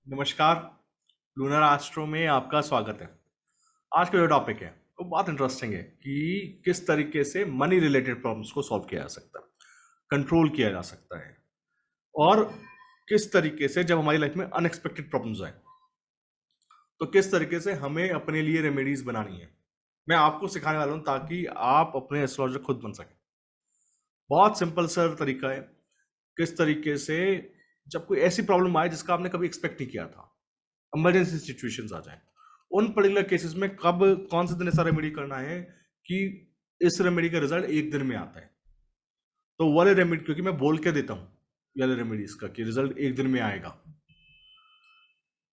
नमस्कार, lunar astro में आपका स्वागत है। आज का जो टॉपिक है वो बहुत इंटरेस्टिंग है कि किस तरीके से मनी रिलेटेड प्रॉब्लम्स को सॉल्व किया जा सकता है, कंट्रोल किया जा सकता है और किस तरीके से जब हमारी लाइफ में अनएक्सपेक्टेड प्रॉब्लम्स आए तो किस तरीके से हमें अपने लिए रेमेडीज बनानी है। मैं आपको सिखाने वाला हूँ ताकि आप अपने एस्ट्रोलॉजर खुद बन सकें। बहुत सिंपल सर तरीका है किस तरीके से जब कोई ऐसी प्रॉब्लम आए जिसका आपने कभी एक्सपेक्ट नहीं किया था, इमरजेंसी सिचुएशंस आ जाएं, उन पर्टिकुलर केसेस में कब कौन से दिन ऐसा रेमेडी करना है कि इस रेमेडी का रिजल्ट एक दिन में आता है। तो वो वाले रेमेडी क्योंकि मैं बोल के देता हूँ ये वाले रेमेडीज का कि रिजल्ट एक दिन में आएगा,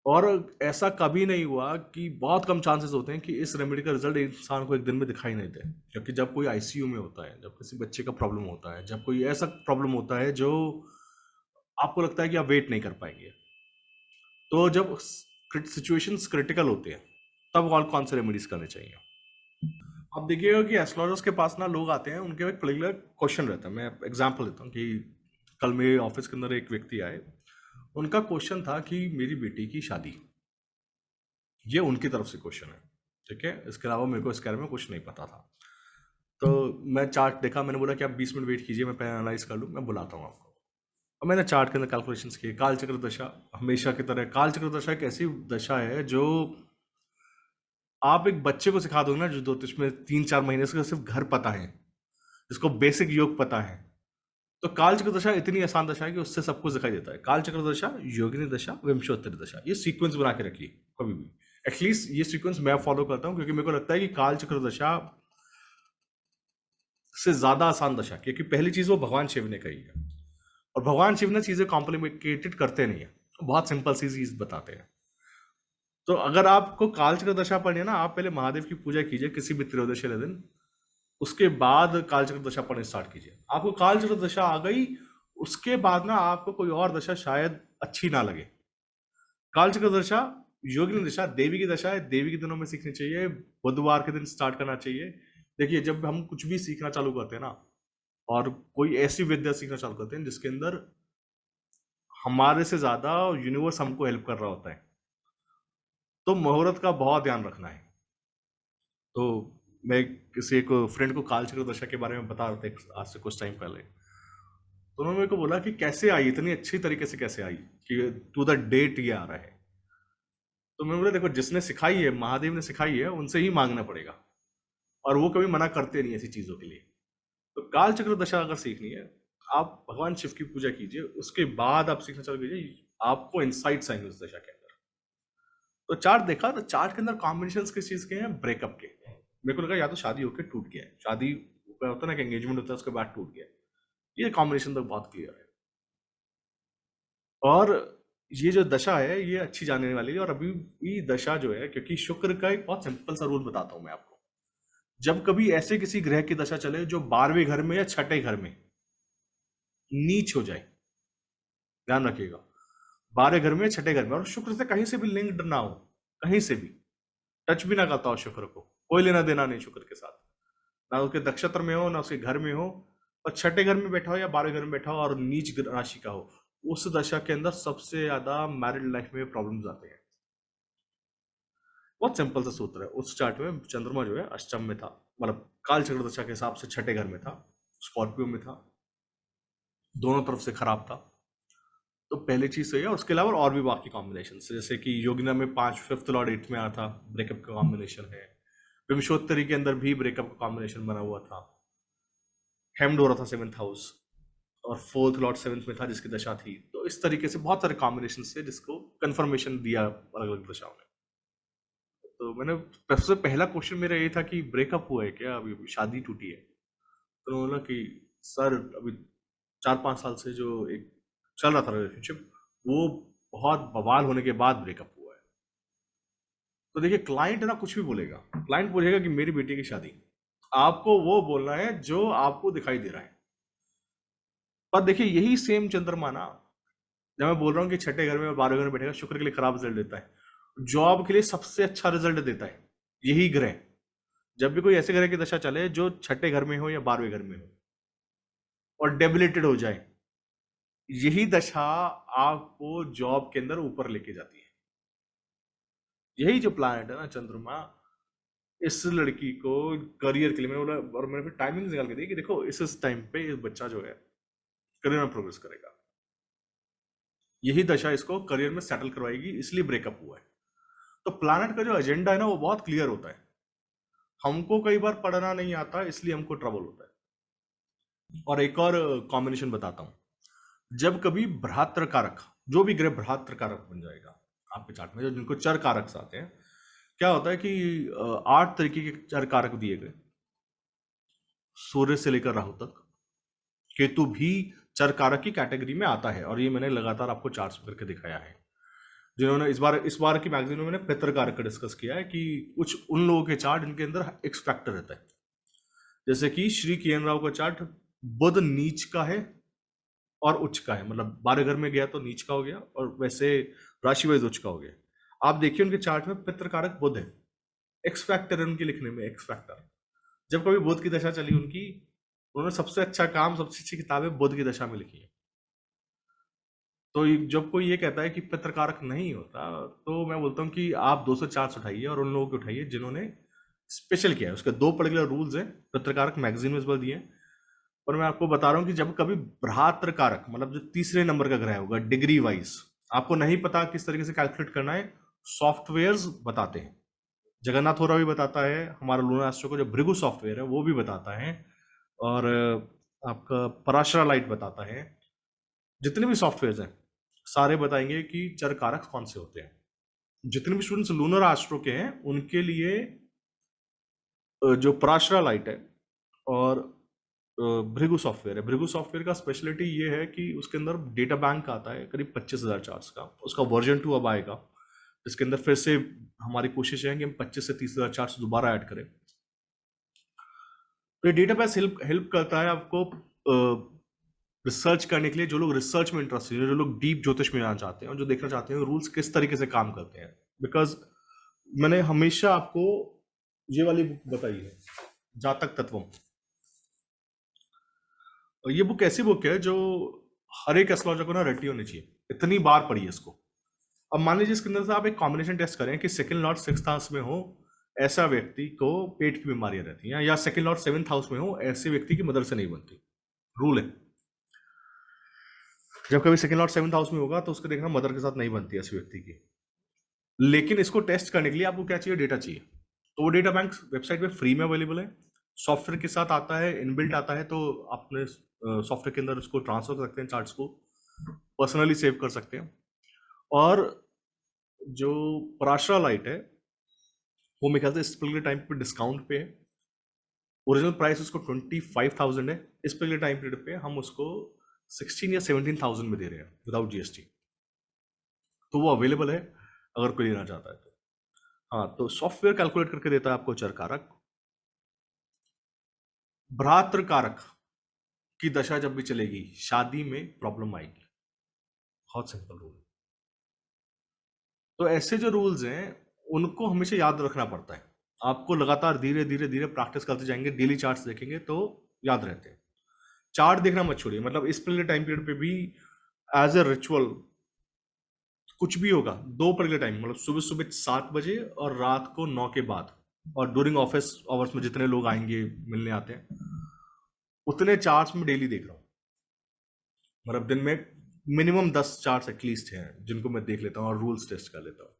और ऐसा कभी नहीं हुआ कि बहुत कम चांसेस होते हैं कि इस रेमेडी का रिजल्ट इंसान को एक दिन में दिखाई नहीं दे। क्योंकि जब कोई आईसीयू में होता है, जब किसी बच्चे का प्रॉब्लम होता है, जब कोई ऐसा प्रॉब्लम होता है जो आपको लगता है कि आप वेट नहीं कर पाएंगे, तो जब सिचुएशंस क्रिटिकल होती है तब कौन से रेमेडीज करने चाहिए। आप देखिएगा कि एस्ट्रोलॉजर्स के पास ना लोग आते हैं, उनके एक पर्टिकुलर क्वेश्चन रहता है। मैं एग्जांपल देता हूँ कि कल मेरे ऑफिस के अंदर एक व्यक्ति आए, उनका क्वेश्चन था कि मेरी बेटी की शादी, ये उनकी तरफ से क्वेश्चन है। ठीक है, इसके अलावा मेरे को इसके बारे में कुछ नहीं पता था। तो मैं चार्ट देखा, मैंने बोला कि आप 20 मिनट वेट कीजिए, मैं पहले एनालाइज कर लूँ, मैं बुलाता हूँ आपको। और मैंने चार्ट के अंदर कैलकुलेशंस किए। कालचक्र दशा हमेशा की तरह, कालचक्र दशा एक ऐसी दशा है जो आप एक बच्चे को सिखा दोगे ना, जो दो इसमें 3-4 महीने से सिर्फ घर पता है, जिसको बेसिक योग पता है, तो कालचक्र दशा इतनी आसान दशा है कि उससे सब कुछ दिखाई देता है। कालचक्र दशा, योगिनी दशा, विंशोत्तरी दशा, ये सीक्वेंस बना के रखिए कभी भी। एटलीस्ट ये सीक्वेंस मैं फॉलो करता हूँ क्योंकि मेरे को लगता है कि कालचक्र दशा से ज्यादा आसान दशा, क्योंकि पहली चीज वो भगवान शिव ने कही है, और भगवान शिव ने चीजें कॉम्प्लिकेटेड करते नहीं है, बहुत सिंपल सी चीज बताते हैं। तो अगर आपको कालचक्र दशा पढ़नी है ना, आप पहले महादेव की पूजा कीजिए किसी भी त्रयोदशी वाले दिन, उसके बाद कालचक्र दशा पढ़नी स्टार्ट कीजिए। आपको कालचक्र दशा आ गई, उसके बाद ना आपको कोई और दशा शायद अच्छी ना लगे। कालचक्र दशा, योगिनी दशा देवी की दशा है, देवी के दिनों में सीखनी चाहिए, बुधवार के दिन स्टार्ट करना चाहिए। देखिए, जब हम कुछ भी सीखना चालू करते हैं ना, और कोई ऐसी विद्या सीखना चालू करते हैं जिसके अंदर हमारे से ज्यादा यूनिवर्स हमको हेल्प कर रहा होता है, तो मुहूर्त का बहुत ध्यान रखना है। तो मैं किसी एक फ्रेंड को कालचक्र दशा के बारे में बता रहा था आज से कुछ टाइम पहले, तो उन्होंने मेरे को बोला कि कैसे आई, इतनी अच्छी तरीके से कैसे आई कि टू द डेट ये आ रहा है। तो मैं बोला देखो, जिसने सिखाई है, महादेव ने सिखाई है, उनसे ही मांगना पड़ेगा, और वो कभी मना करते नहीं ऐसी चीजों के लिए। तो काल चक्र दशा अगर सीखनी है, आप भगवान शिव की पूजा कीजिए, उसके बाद आप सीखना चालू कीजिए, आपको इंसाइट्स आएंगे उस दशा के अंदर। तो चार्ट देखा, तो चार्ट के अंदर कॉम्बिनेशन किस चीज के हैं? ब्रेकअप के। मेरे को लगा या तो शादी होकर टूट गया है, शादी होता है ना कि एंगेजमेंट होता है उसके बाद टूट गया है। ये कॉम्बिनेशन तो बहुत क्लियर है। और ये जो दशा है ये अच्छी जाने वाली है। और अभी भी दशा जो है, क्योंकि शुक्र का एक बहुत सिंपल सा रूल बताता हूं मैं आपको, जब कभी ऐसे किसी ग्रह की दशा चले जो 12वें घर में या छठे घर में नीच हो जाए, ध्यान रखिएगा, 12 घर में छठे घर में, और शुक्र से कहीं से भी लिंक्ड ना हो, कहीं से भी टच भी ना करता हो शुक्र को, कोई लेना देना नहीं शुक्र के साथ, ना उसके नक्षत्र में हो ना उसके घर में हो, और छठे घर में बैठा हो या 12वें घर में बैठा हो और नीच राशि का हो, उस दशा के अंदर सबसे ज्यादा मैरिड लाइफ में प्रॉब्लम्स आते हैं। बहुत सिंपल सा सूत्र है। उस चार्ट में चंद्रमा जो है अष्टम में था, मतलब काल चक्र दशा के हिसाब से छठे घर में था, स्कॉर्पियो में था, दोनों तरफ से खराब था। तो पहली चीज सही है। और उसके अलावा और भी बाकी कॉम्बिनेशन, जैसे कि योगिना में 5 फिफ्थ लॉर्ड 8th में आया था, ब्रेकअप का कॉम्बिनेशन है। विमशोत्तरी के अंदर भी ब्रेकअप का कॉम्बिनेशन बना हुआ था। हेम्ड हो रहा था 7th हाउस, और 4th लॉर्ड 7th में था जिसकी दशा थी। तो इस तरीके से बहुत सारे कॉम्बिनेशन से जिसको कंफर्मेशन दिया अलग अलग दशाओं में। तो मैंने सबसे पहला क्वेश्चन मेरा ये था कि ब्रेकअप हुआ है क्या, अभी अभी शादी टूटी है? तो उन्होंने बोला कि सर अभी 4-5 साल से जो एक चल रहा था रिलेशनशिप, वो बहुत बवाल होने के बाद ब्रेकअप हुआ है। तो देखिए, क्लाइंट है ना, कुछ भी बोलेगा, क्लाइंट बोलेगा कि मेरी बेटी की शादी, आपको वो बोलना है जो आपको दिखाई दे रहा है। पर देखिए, यही सेम चंद्रमा ना, जब मैं बोल रहा हूँ कि छठे घर में और 12वें घर में बैठेगा, शुक्र के लिए खराब रिजल्ट देता है, जॉब के लिए सबसे अच्छा रिजल्ट देता है यही ग्रह। जब भी कोई ऐसे ग्रह की दशा चले जो छठे घर में हो या 12वें घर में हो और डेबिलिटेड हो जाए, यही दशा आपको जॉब के अंदर ऊपर लेके जाती है। यही जो प्लानट है ना चंद्रमा, इस लड़की को करियर के लिए मैंने बोला, और मैंने फिर टाइमिंग निकाल के दी कि देखो इस टाइम पे ये बच्चा जो है करियर में प्रोग्रेस करेगा, यही दशा इसको करियर में सेटल करवाएगी, इसलिए ब्रेकअप हुआ है। तो प्लानट का जो एजेंडा है ना वो बहुत क्लियर होता है। हमको कई बार पढ़ना नहीं आता इसलिए हमको ट्रबल होता है। और एक और कॉम्बिनेशन बताता हूं, जब कभी भ्रातृ कारक, जो भी ग्रह भ्रातृ कारक बन जाएगा आपके चार्ट में, जो जिनको चर कारक आते हैं, क्या होता है कि 8 तरीके के चर कारक दिए गए, सूर्य से लेकर राहु तक। केतु भी चर कारक की कैटेगरी में आता है, और ये मैंने लगातार आपको चार्ट्स में करके दिखाया है। जिन्होंने इस बार की मैगजीन में मैंने पितृ कारक का डिस्कस किया है कि कुछ उन लोगों के चार्ट इनके अंदर एक्स फैक्टर रहता है। जैसे कि श्री किरण राव का चार्ट बुध नीच का है और उच्च का है, मतलब 12 घर में गया तो नीच का हो गया, और वैसे राशि वाइज उच्च का हो गया। आप देखिए उनके चार्ट में पितृ कारक बुध है, एक्स फैक्टर है उनके लिखने में, एक्स फैक्टर। जब कभी बुध की दशा चली उनकी, उन्होंने सबसे अच्छा काम, सबसे अच्छी किताबें बुध की दशा में लिखी है। तो जब कोई ये कहता है कि पितृकारक नहीं होता, तो मैं बोलता हूँ कि आप 204 उठाइए और उन लोगों को उठाइए जिन्होंने स्पेशल किया है। उसके 2 पर्टिकुलर रूल्स हैं, पितृकारक मैगजीन में इस बार दिए हैं। और मैं आपको बता रहा हूँ कि जब कभी भ्रातृकारक, मतलब जो तीसरे नंबर का ग्रह होगा डिग्री वाइज, आपको नहीं पता किस तरीके से कैलकुलेट करना है, सॉफ्टवेयर्स बताते हैं। जगन्नाथ होरा भी बताता है, हमारा लूना एस्ट्रो को जो भृगु सॉफ्टवेयर है वो भी बताता है, और आपका पराशरा लाइट बताता है। जितने भी सॉफ्टवेयर हैं सारे बताएंगे कि चर कारक कौन से होते हैं। जितने भी स्टूडेंट्स लूनर एस्ट्रो के हैं उनके लिए जो पराशरा लाइट है और भृगु सॉफ्टवेयर है, भृगु सॉफ्टवेयर का स्पेशलिटी ये है कि उसके अंदर डेटा बैंक आता है करीब 25,000 चार्ट्स का। उसका वर्जन 2 अब आएगा, इसके अंदर फिर से हमारी कोशिश है कि हम 25 से 30,000 चार्ट्स दोबारा ऐड करें। तो ये डेटाबेस हेल्प हेल्प करता है आपको रिसर्च करने के लिए, जो लोग रिसर्च में इंटरेस्टेड हैं, जो लोग डीप ज्योतिष में जाना चाहते हैं और जो देखना चाहते हैं रूल्स किस तरीके से काम करते हैं। बिकॉज मैंने हमेशा आपको ये वाली बुक बताई है, जातक तत्वम। और ये बुक ऐसी बुक है जो हर एक एस्ट्रोलॉजर को ना रटी होनी चाहिए, इतनी बार पढ़ी है इसको। अब मान लीजिए इसके अंदर से आप एक कॉम्बिनेशन टेस्ट करें कि सेकंड लॉर्ड 6th हाउस में हो, ऐसा व्यक्ति को पेट की बीमारियां रहती हैं, या सेकंड लॉर्ड 7th हाउस में हो, ऐसे व्यक्ति की मदर से नहीं बनती। रूल है, जब कभी सेकंड लॉर्ड 7th हाउस में होगा तो उसको देखना मदर के साथ नहीं बनती ऐसे व्यक्ति की। लेकिन इसको टेस्ट करने के लिए आपको क्या चाहिए, डेटा चाहिए। तो वो डेटा बैंक वेबसाइट पे फ्री में अवेलेबल है, सॉफ्टवेयर के साथ आता है, इनबिल्ट आता है। तो अपने सॉफ्टवेयर के अंदर उसको ट्रांसफर कर सकते हैं, चार्ट्स को पर्सनली सेव कर सकते हैं। और जो पराशरा लाइट है वो मेरे ख्याल से इस पर्टिकुलर टाइम पे डिस्काउंट पे है। ओरिजिनल प्राइस उसको 25,000 है, इस पर्टिकुलर टाइम पीरियड पे हम उसको 16 या 17,000 में दे रहे हैं विदाउट जीएसटी। तो वो अवेलेबल है अगर कोई लेना चाहता है तो। हाँ, तो सॉफ्टवेयर कैलकुलेट करके देता है आपको चर कारक। भ्रातृ कारक की दशा जब भी चलेगी शादी में प्रॉब्लम आएगी, बहुत सिंपल रूल। तो ऐसे जो रूल्स हैं उनको हमेशा याद रखना पड़ता है। आपको लगातार धीरे धीरे धीरे प्रैक्टिस करते जाएंगे, डेली चार्ट्स देखेंगे तो याद रहते हैं। चार्ट देखना मत छोड़िए, मतलब इस पर्टिकुलर टाइम पीरियड पे भी एज ए रिचुअल कुछ भी होगा, 2 पर्टिकुलर टाइम, मतलब सुबह सुबह 7 बजे और रात को 9 के बाद, और ड्यूरिंग ऑफिस आवर्स में जितने लोग आएंगे मिलने आते हैं, उतने चार्ट्स में डेली देख रहा हूँ। मतलब दिन में मिनिमम 10 चार्ट्स एटलीस्ट हैं जिनको मैं देख लेता हूँ और रूल्स टेस्ट कर लेता हूँ।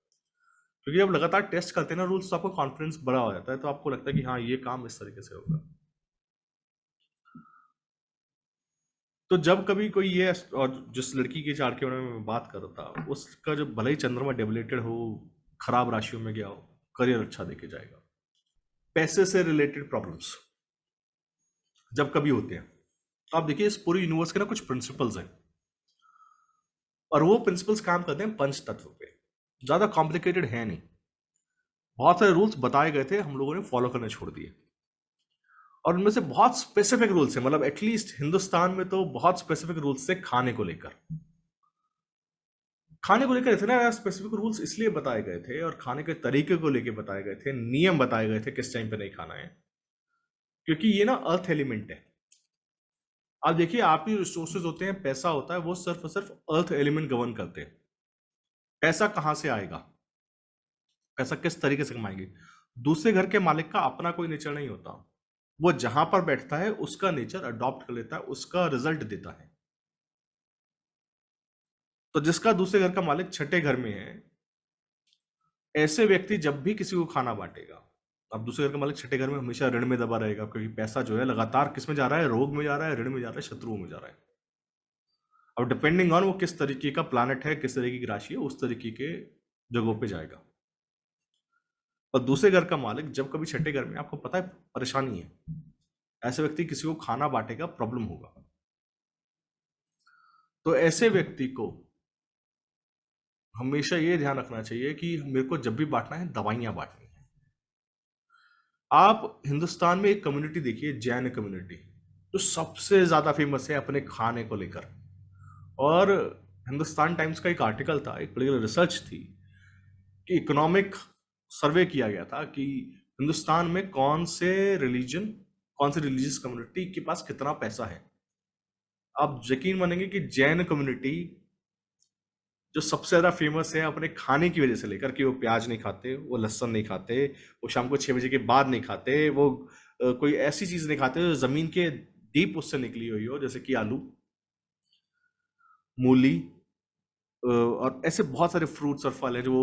क्योंकि जब लगातार टेस्ट करते हैं ना रूल्स, तो आपको कॉन्फिडेंस बड़ा हो जाता है, तो आपको लगता है कि हाँ ये काम इस तरीके से होगा। तो जब कभी कोई ये, और जिस लड़की के चार्ट के बारे में मैं बात कर रहा था, उसका जो भले ही चंद्रमा डेबिलेटेड हो, खराब राशियों में गया हो, करियर अच्छा देके जाएगा। पैसे से रिलेटेड प्रॉब्लम्स जब कभी होते हैं, तो आप देखिए इस पूरी यूनिवर्स के ना कुछ प्रिंसिपल्स हैं, और वो प्रिंसिपल्स काम करते हैं पंच तत्व पे। ज्यादा कॉम्प्लिकेटेड है नहीं, बहुत सारे रूल्स बताए गए थे, हम लोगों ने फॉलो करने छोड़ दिए। और उनमें से बहुत स्पेसिफिक रूल्स हैं, मतलब एटलीस्ट हिंदुस्तान में तो बहुत स्पेसिफिक रूल्स थे खाने को लेकर। खाने को लेकर इतने स्पेसिफिक रूल्स इसलिए बताए गए थे, और खाने के तरीके को लेकर बताए गए थे, नियम बताए गए थे किस टाइम पे नहीं खाना है, क्योंकि ये ना अर्थ एलिमेंट है। आप देखिए आपकी रिसोर्सेज होते हैं, पैसा होता है, वो सिर्फ और सिर्फ अर्थ एलिमेंट गवर्न करते हैं। पैसा कहां से आएगा, पैसा किस तरीके से कमाएंगे। दूसरे घर के मालिक का अपना कोई नेचर नहीं होता, वो जहां पर बैठता है उसका नेचर अडॉप्ट कर लेता है, उसका रिजल्ट देता है। तो जिसका दूसरे घर का मालिक छठे घर में है, ऐसे व्यक्ति जब भी किसी को खाना बांटेगा, अब दूसरे घर का मालिक छठे घर में हमेशा ऋण में दबा रहेगा, क्योंकि पैसा जो है लगातार किस में जा रहा है, रोग में जा रहा है, ऋण में जा रहा है, शत्रुओं में जा रहा है। अब डिपेंडिंग ऑन वो किस तरीके का प्लैनेट है, किस तरीके की राशि है, उस तरीके के जगहों पे जाएगा। और दूसरे घर का मालिक जब कभी छठे घर में, आपको पता है परेशानी है, ऐसे व्यक्ति किसी को खाना बांटेगा, प्रॉब्लम होगा। तो ऐसे व्यक्ति को हमेशा ये ध्यान रखना चाहिए कि मेरे को जब भी बांटना है, दवाइयां बांटनी है। आप हिंदुस्तान में एक कम्युनिटी देखिए, जैन कम्युनिटी, जो सबसे ज्यादा फेमस है अपने खाने को लेकर। और हिंदुस्तान टाइम्स का एक आर्टिकल था, एक पर्टिकुलर रिसर्च थी कि इकोनॉमिक सर्वे किया गया था कि हिंदुस्तान में कौन से रिलीजियस कम्युनिटी के पास कितना पैसा है। आप यकीन मानेंगे कि जैन कम्युनिटी जो सबसे ज्यादा फेमस है अपने खाने की वजह से, लेकर कि वो प्याज नहीं खाते, वो लहसुन नहीं खाते, वो शाम को 6 बजे के बाद नहीं खाते, वो कोई ऐसी चीज नहीं खाते जो जमीन के डीप उससे निकली हुई हो, जैसे कि आलू, मूली, और ऐसे बहुत सारे फ्रूट्स और फल हैं जो वो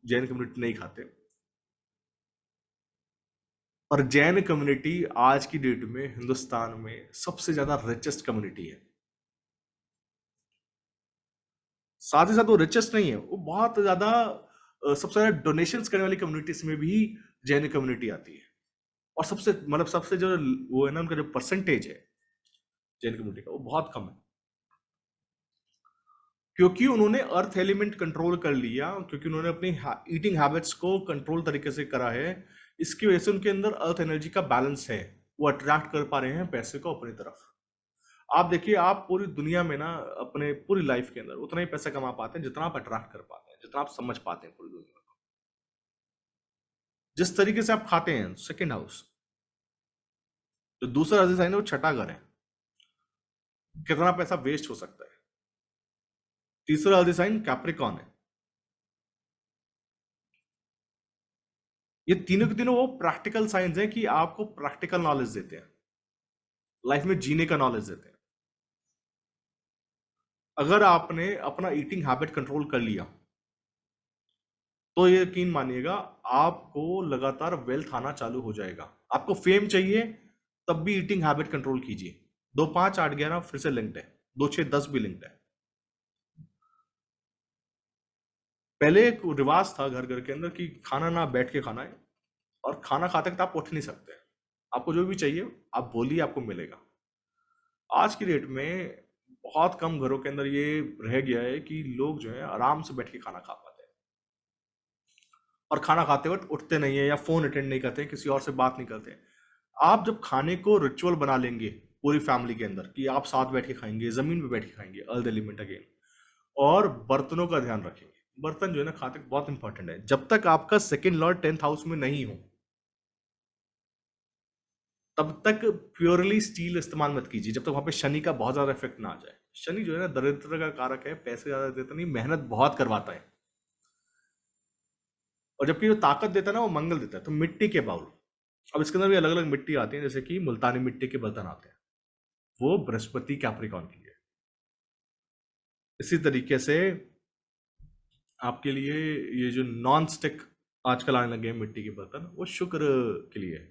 जैन कम्युनिटी नहीं खाते। और जैन कम्युनिटी आज की डेट में हिंदुस्तान में सबसे ज्यादा रिचेस्ट कम्युनिटी है। साथ ही साथ वो रिचेस्ट नहीं है, वो बहुत ज्यादा सबसे ज्यादा डोनेशंस करने वाली कम्युनिटीज में भी जैन कम्युनिटी आती है। और सबसे मतलब सबसे जो वो है ना, उनका जो परसेंटेज है जैन कम्युनिटी का, वो बहुत कम है, क्योंकि उन्होंने अर्थ एलिमेंट कंट्रोल कर लिया, क्योंकि उन्होंने अपनी ईटिंग हैबिट्स को कंट्रोल तरीके से करा है। इसकी वजह से उनके अंदर अर्थ एनर्जी का बैलेंस है, वो अट्रैक्ट कर पा रहे हैं पैसे को अपनी तरफ। आप देखिए, आप पूरी दुनिया में ना अपने पूरी लाइफ के अंदर उतना ही पैसा कमा पाते हैं जितना आप अट्रैक्ट कर पाते हैं, जितना आप समझ पाते हैं पूरी दुनिया को। जिस तरीके से आप खाते हैं, सेकेंड हाउस, जो दूसरा डिजाइन है वो छठा घर है, कितना पैसा वेस्ट हो सकता है। तीसरा डिजाइन कैप्रिकॉन है। ये तीनों के तीनों वो प्रैक्टिकल साइंस है कि आपको प्रैक्टिकल नॉलेज देते हैं, लाइफ में जीने का नॉलेज देते हैं। अगर आपने अपना ईटिंग हैबिट कंट्रोल कर लिया, तो ये यकीन मानिएगा, आपको लगातार वेल्थ आना चालू हो जाएगा। आपको फेम चाहिए, तब भी ईटिंग हैबिट कंट्रोल कीजिए। 2 5 8 11 फिर से लिंक्ड है, 2 6 10 भी लिंक्ड है। पहले एक रिवाज था घर घर के अंदर कि खाना ना बैठ के खाना है, और खाना खाते वक्त आप उठ नहीं सकते। आपको जो भी चाहिए आप बोलिए, आपको मिलेगा। आज की डेट में बहुत कम घरों के अंदर ये रह गया है कि लोग जो है आराम से बैठ के खाना खा पाते हैं, और खाना खाते वक्त उठते नहीं है, या फोन अटेंड नहीं करते, किसी और से बात नहीं करते। आप जब खाने को रिचुअल बना लेंगे पूरी फैमिली के अंदर कि आप साथ बैठ के खाएंगे, जमीन पे बैठ के खाएंगे, अर्थ एलिमेंट अगेन, और बर्तनों का ध्यान रखेंगे। बर्तन जो है ना खाते वक्त बहुत इंपॉर्टेंट है। जब तक आपका सेकंड लॉर्ड 10th हाउस में नहीं हो, तब तक प्योरली स्टील इस्तेमाल मत कीजिए, जब तक वहां पे शनि का बहुत ज्यादा इफेक्ट ना आ जाए। शनि जो है ना दरिद्र का कारक है, पैसे ज्यादा देता नहीं, मेहनत बहुत करवाता है। और जबकि जो ताकत देता है ना, वो मंगल देता है। तो मिट्टी के बाउल, अब इसके अंदर भी अलग अलग मिट्टी आती है, जैसे कि मुल्तानी मिट्टी के बर्तन आते हैं, वो बृहस्पति कैप्रिकॉन की है। इसी तरीके से आपके लिए ये जो नॉन स्टिक आजकल आने लगे हैं मिट्टी के बर्तन, वो शुक्र के लिए है।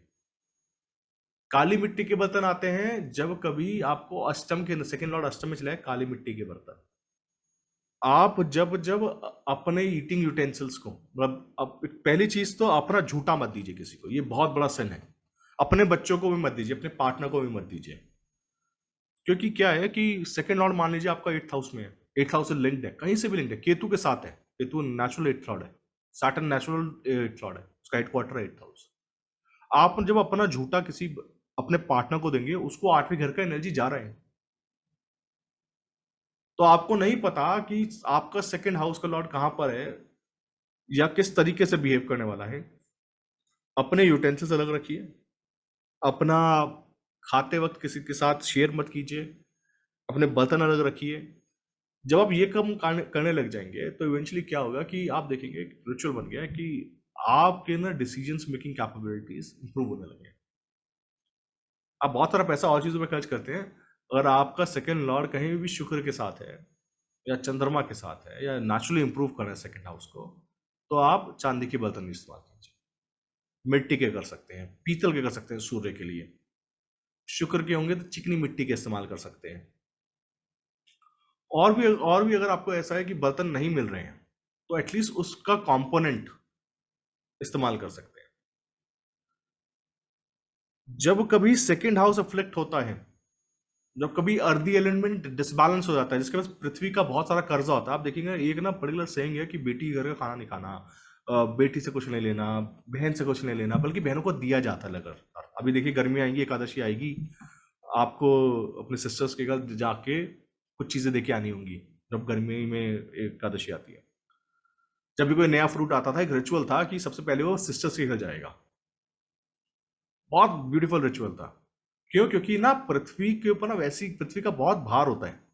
काली मिट्टी के बर्तन आते हैं जब कभी आपको अष्टम के सेकंड लॉर्ड अष्टम में चला है, काली मिट्टी के बर्तन। आप जब जब अपने ईटिंग यूटेंसिल्स को, मतलब पहली चीज तो अपना झूठा मत दीजिए किसी को, ये बहुत बड़ा sin है। अपने बच्चों को भी मत दीजिए, अपने पार्टनर को भी मत दीजिए। क्योंकि क्या है कि सेकंड लॉर्ड मान लीजिए आपका 8th हाउस में है, 8th हाउस से लिंक्ड है, कहीं से भी लिंक्ड है, केतु के साथ है। केतु नेचुरल 8th लॉर्ड है, सैटर्न नेचुरल 8th लॉर्ड है, उसका हेडक्वार्टर है 8th हाउस। आप जब अपना झूठा किसी अपने पार्टनर को देंगे, उसको 8वें घर का एनर्जी जा रहा है, तो आपको नहीं पता कि आपका सेकंड हाउस का लॉर्ड कहां पर है, या किस तरीके से बिहेव करने वाला है। अपने यूटेंसिल्स अलग रखिए, अपना खाते वक्त किसी के साथ शेयर मत कीजिए, अपने बर्तन अलग रखिए। जब आप ये कम करने लग जाएंगे, तो इवेंचुअली क्या होगा कि आप देखेंगे, रिचुअल बन गया है कि आपके अंदर डिसीजंस मेकिंग कैपेबिलिटीज इंप्रूव होने लगे। आप बहुत सारा पैसा और चीजों में खर्च करते हैं, अगर आपका सेकंड लॉर्ड कहीं भी शुक्र के साथ है या चंद्रमा के साथ है या नेचुरली इंप्रूव कर रहे हैं सेकंड हाउस को, तो आप चांदी के बर्तन इस्तेमाल कीजिए। मिट्टी के कर सकते हैं, पीतल के कर सकते हैं सूर्य के लिए। शुक्र के होंगे तो चिकनी मिट्टी के इस्तेमाल कर सकते हैं। और भी अगर आपको ऐसा है कि बर्तन नहीं मिल रहे हैं, तो एटलीस्ट उसका कंपोनेंट इस्तेमाल कर सकते हैं। जब कभी सेकंड हाउस अफ्लिक्ट होता है, जब कभी अर्दी एलिमेंट डिसबैलेंस हो जाता है, जिसके पास पृथ्वी का बहुत सारा कर्जा होता है, आप देखेंगे एक ना पर्टिकुलर सेइंग है कि बेटी घर का खाना नहीं खाना, बेटी से कुछ नहीं लेना, बहन से कुछ नहीं लेना, बल्कि बहनों को दिया जाता है लगातार। अभी देखिए गर्मी आएंगी, एकादशी आएगी, आपको अपने सिस्टर्स के घर जाके कुछ चीजें देके आनी होंगी जब गर्मी में एकादशी आती है। जब भी कोई नया फ्रूट आता था, एक रिचुअल था कि सबसे पहले वो सिस्टर्स के घर जाएगा। बहुत ब्यूटीफुल रिचुअल था। क्यों? क्योंकि ना पृथ्वी के ऊपर ना वैसी पृथ्वी का बहुत भार होता है।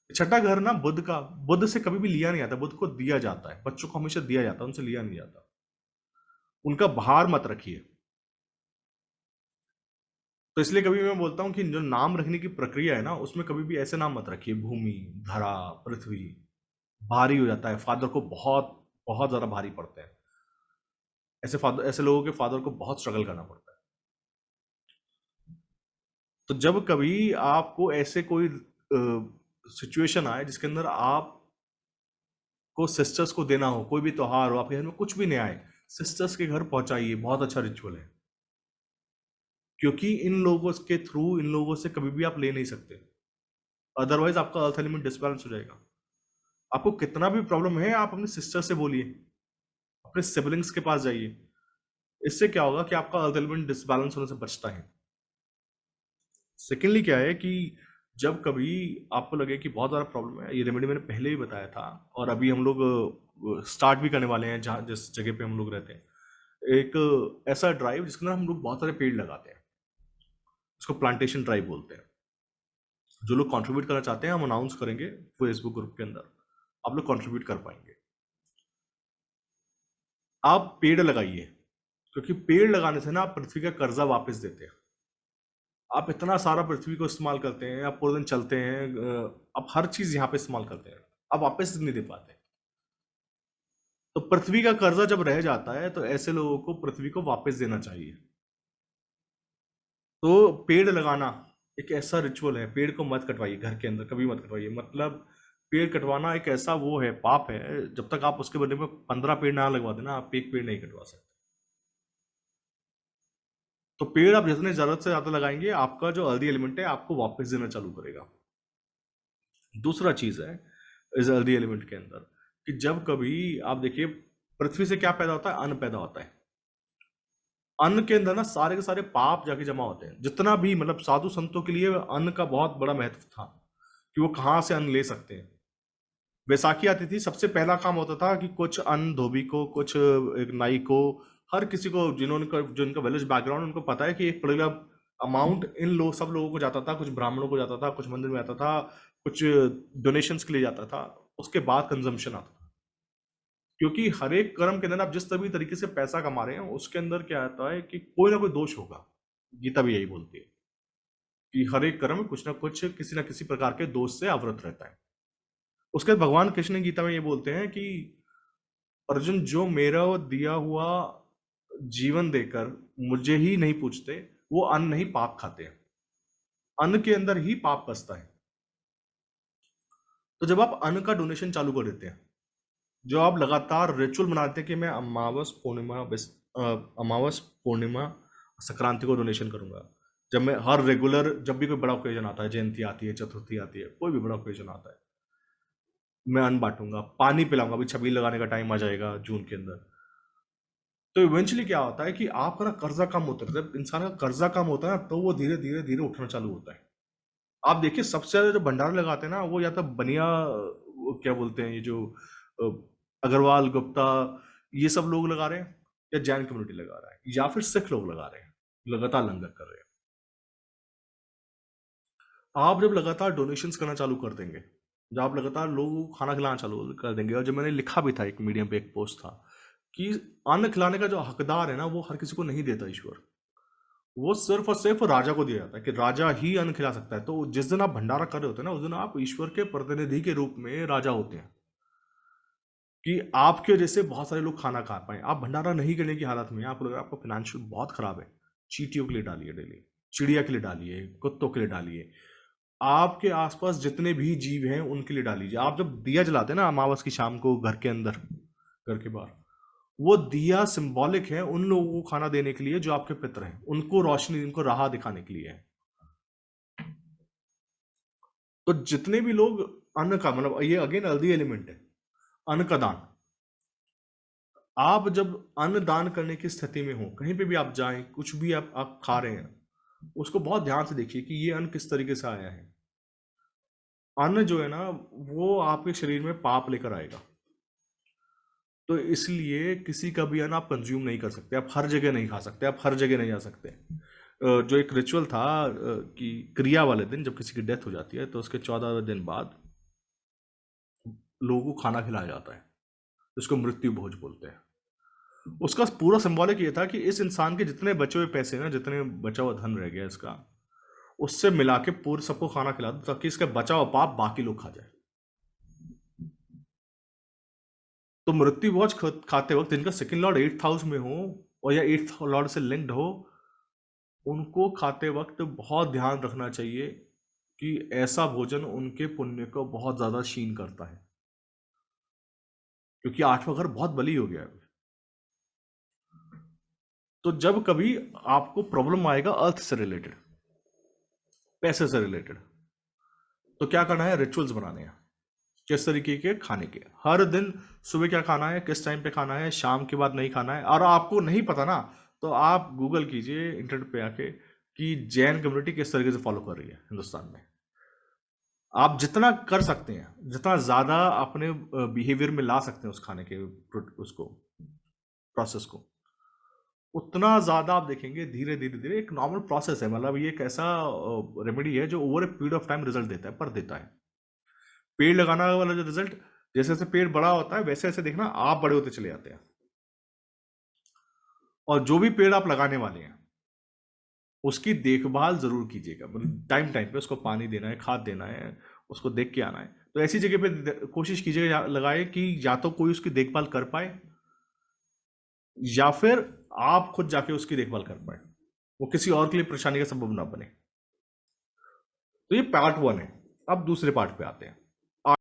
छठा घर ना बुध का, बुध से कभी भी लिया नहीं जाता, बुध को दिया जाता है, बच्चों को हमेशा दिया जाता है, उनसे लिया नहीं जाता। उनका भार मत रखिए। तो इसलिए कभी मैं बोलता हूं कि जो नाम रखने की प्रक्रिया है ना, उसमें कभी भी ऐसे नाम मत रखिए, भूमि, धरा, पृथ्वी। भारी हो जाता है, फादर को बहुत बहुत ज्यादा भारी पड़ते हैं। ऐसे लोगों के फादर को बहुत स्ट्रगल करना पड़ता है। तो जब कभी आपको ऐसे कोई सिचुएशन आए जिसके अंदर आप को सिस्टर्स को देना हो, कोई भी त्योहार हो, आपके घर में कुछ भी नहीं आए, सिस्टर्स के घर पहुंचाइए। बहुत अच्छा रिचुअल है, क्योंकि इन लोगों के थ्रू, इन लोगों से कभी भी आप ले नहीं सकते, अदरवाइज आपका अर्थ एलिमेंट डिसबैलेंस हो जाएगा। आपको कितना भी प्रॉब्लम है, आप अपने सिस्टर से बोलिए, अपने सिबलिंग्स के पास जाइए। इससे क्या होगा कि आपका अर्थ एलिमेंट डिसबैलेंस होने से बचता है। सेकेंडली क्या है कि जब कभी आपको लगे कि बहुत ज़्यादा प्रॉब्लम है, ये रेमेडी मैंने पहले ही बताया था, और अभी हम लोग स्टार्ट भी करने वाले हैं जहाँ जिस जगह पे हम लोग रहते हैं, एक ऐसा ड्राइव जिसके अंदर हम लोग बहुत सारे पेड़ लगाते हैं, उसको प्लांटेशन ड्राइव बोलते हैं। जो लोग कंट्रीब्यूट करना चाहते हैं, हम अनाउंस करेंगे फेसबुक ग्रुप के अंदर, आप लोग कंट्रीब्यूट कर पाएंगे। आप पेड़ लगाइए, क्योंकि पेड़ लगाने से ना आप पृथ्वी का कर्जा वापस देते हैं। आप इतना सारा पृथ्वी को इस्तेमाल करते हैं, आप पूरे दिन चलते हैं, आप हर चीज यहाँ पे इस्तेमाल करते हैं, आप वापस नहीं दे पाते। तो पृथ्वी का कर्जा जब रह जाता है, तो ऐसे लोगों को पृथ्वी को वापस देना चाहिए। तो पेड़ लगाना एक ऐसा रिचुअल है, पेड़ को मत कटवाइए, घर के अंदर कभी मत कटवाइए। मतलब पेड़ कटवाना एक ऐसा वो है, पाप है, जब तक आप उसके बदले में 15 पेड़ ना लगवा देना, आप एक पेड़ नहीं कटवा सकते। तो पेड़ आप जितने जरूरत से ज्यादा लगाएंगे, आपका जो अर्दी एलिमेंट है आपको वापस देना चालू करेगा। दूसरा चीज है इस अर्दी एलिमेंट के अंदर, कि जब कभी आप देखिए, पृथ्वी से क्या पैदा होता है? अन्न पैदा होता है। अन्न के अंदर ना सारे के सारे पाप जाके जमा होते हैं। जितना भी, मतलब साधु संतों के लिए अन्न का बहुत बड़ा महत्व था, कि वो कहाँ से अन्न ले सकते हैं। बैसाखी आती थी, सबसे पहला काम होता था कि कुछ अन्न धोबी को, कुछ एक नाई को, हर किसी को जिनका विलेज बैकग्राउंड, उनको पता है कि एक पर्टिकुलर अमाउंट इन लोग, सब लोगों को जाता था, कुछ ब्राह्मणों को जाता था, कुछ मंदिर में आता था, कुछ डोनेशंस के लिए जाता था, उसके बाद कंजम्पशन आता था। क्योंकि हर एक कर्म के अंदर आप जिस तभी तरीके से पैसा कमा रहे हैं, उसके अंदर क्या आता है कि कोई ना कोई दोष होगा। गीता भी यही बोलती है कि हर एक कर्म कुछ ना कुछ, किसी ना किसी प्रकार के दोष से आवृत रहता है। उसके बाद भगवान कृष्ण गीता में ये बोलते हैं कि अर्जुन, जो मेरा दिया हुआ जीवन देकर मुझे ही नहीं पूछते, वो अन्न नहीं पाप खाते हैं। अन्न के अंदर ही पाप बसता है। तो जब आप अन्न का डोनेशन चालू कर देते हैं, जो आप लगातार रिचुअल बनाते हैं कि मैं अमावस पूर्णिमा संक्रांति को डोनेशन करूंगा, जब मैं हर रेगुलर, जब भी कोई बड़ा ओकेजन आता है, जयंती आती है, चतुर्थी आती है, कोई भी बड़ा ओकेजन आता है, मैं अन्न बांटूंगा, पानी पिलाऊंगा। अभी छबील लगाने का टाइम आ जाएगा जून के अंदर। तो इवेंचुअली क्या होता है कि आपका ना कर्जा कम होता है। जब इंसान का कर्जा कम होता है ना, तो वो धीरे धीरे धीरे उठना चालू होता है। आप देखिए, सबसे ज्यादा जो भंडारे लगाते हैं ना, वो या तो बनिया, वो क्या बोलते हैं, ये जो अ, अग्रवाल, गुप्ता, ये सब लोग लगा रहे हैं, या जैन कम्युनिटी लगा रहा है, या फिर सिख लोग लगा रहे हैं, लगातार लंगर कर रहे हैं। आप जब लगातार डोनेशंस करना चालू कर देंगे, जब आप लगातार लोगों को खाना खिलाना चालू कर देंगे, और जब मैंने लिखा भी था एक मीडियम पे, एक पोस्ट था कि अन्न खिलाने का जो हकदार है ना, वो हर किसी को नहीं देता ईश्वर। वो सिर्फ और सिर्फ राजा को दिया जाता है कि राजा ही अन्न खिला सकता है। तो जिस दिन आप भंडारा कर रहे होते हैं ना, उस दिन आप ईश्वर के प्रतिनिधि के रूप में राजा होते हैं, कि आपके वजह से बहुत सारे लोग खाना खा पाए। आप भंडारा नहीं करने की हालत में हैं, आपको लग रहा है आपका फाइनेंशियल बहुत खराब है, चींटियों के लिए डालिए डेली, चिड़िया के लिए डालिए, कुत्तों के लिए डालिए, आपके आसपास जितने भी जीव हैं उनके लिए डाल लीजिए। आप जब दिया जलाते हैं ना अमावस की शाम को घर के अंदर, घर के बाहर, वो दिया सिंबॉलिक है उन लोगों को खाना देने के लिए जो आपके पितर हैं, उनको रोशनी, उनको राह दिखाने के लिए है। तो जितने भी लोग अन्न का, मतलब ये अगेन हेल्दी एलिमेंट है, अन्न का दान। आप जब अन्न दान करने की स्थिति में हो, कहीं पे भी आप जाएं, कुछ भी आप खा रहे हैं, उसको बहुत ध्यान से देखिए कि ये अन्न किस तरीके से आया है। अन्न जो है ना, वो आपके शरीर में पाप लेकर आएगा। तो इसलिए किसी का भी अन्न आप कंज्यूम नहीं कर सकते, आप हर जगह नहीं खा सकते, आप हर जगह नहीं जा सकते। जो एक रिचुअल था कि क्रिया वाले दिन जब किसी की डेथ हो जाती है, तो उसके 14वें दिन बाद लोगों को खाना खिलाया जाता है, जिसको मृत्यु भोज बोलते हैं। उसका पूरा सिंबॉलिक ये था कि इस इंसान के जितने बचे हुए पैसे ना, जितने बचा हुआ धन रह गया इसका, उससे मिला के पूरे सबको खाना खिला दो, ताकि इसका बचा हुआ पाप बाकी लोग खा जाए। तो मृत्यु भोज खाते वक्त जिनका सेकंड लॉर्ड 8th हाउस में हो, और या 8th लॉर्ड से लिंक्ड हो, उनको खाते वक्त बहुत ध्यान रखना चाहिए कि ऐसा भोजन उनके पुण्य को बहुत ज्यादा क्षीण करता है, क्योंकि 8वां घर बहुत बली हो गया है। तो जब कभी आपको प्रॉब्लम आएगा अर्थ से रिलेटेड, पैसे से रिलेटेड, तो क्या करना है, रिचुअल्स बनाने हैं किस तरीके के खाने के। हर दिन सुबह क्या खाना है, किस टाइम पे खाना है, शाम के बाद नहीं खाना है। और आपको नहीं पता ना, तो आप गूगल कीजिए इंटरनेट पे आके कि जैन कम्युनिटी किस तरीके से फॉलो कर रही है हिंदुस्तान में। आप जितना कर सकते हैं, जितना ज़्यादा अपने बिहेवियर में ला सकते हैं उस खाने के उसको, प्रोसेस को, उतना ज़्यादा आप देखेंगे धीरे धीरे धीरे एक नॉर्मल प्रोसेस है। मतलब ये एक ऐसा रेमेडी है जो over a period of time result देता है, पर देता है। पेड़ लगाना वाला जो रिजल्ट, जैसे जैसे पेड़ बड़ा होता है वैसे वैसे देखना आप बड़े होते चले जाते हैं। और जो भी पेड़ आप लगाने वाले हैं उसकी देखभाल जरूर कीजिएगा, मतलब टाइम टाइम पे उसको पानी देना है, खाद देना है, उसको देख के आना है। तो ऐसी जगह पे कोशिश कीजिएगा लगाए कि या तो कोई उसकी देखभाल कर पाए, या फिर आप खुद जाके उसकी देखभाल कर पाए, वो किसी और के लिए परेशानी का सबब ना बने। तो ये पार्ट 1 है। अब दूसरे पार्ट पे आते हैं।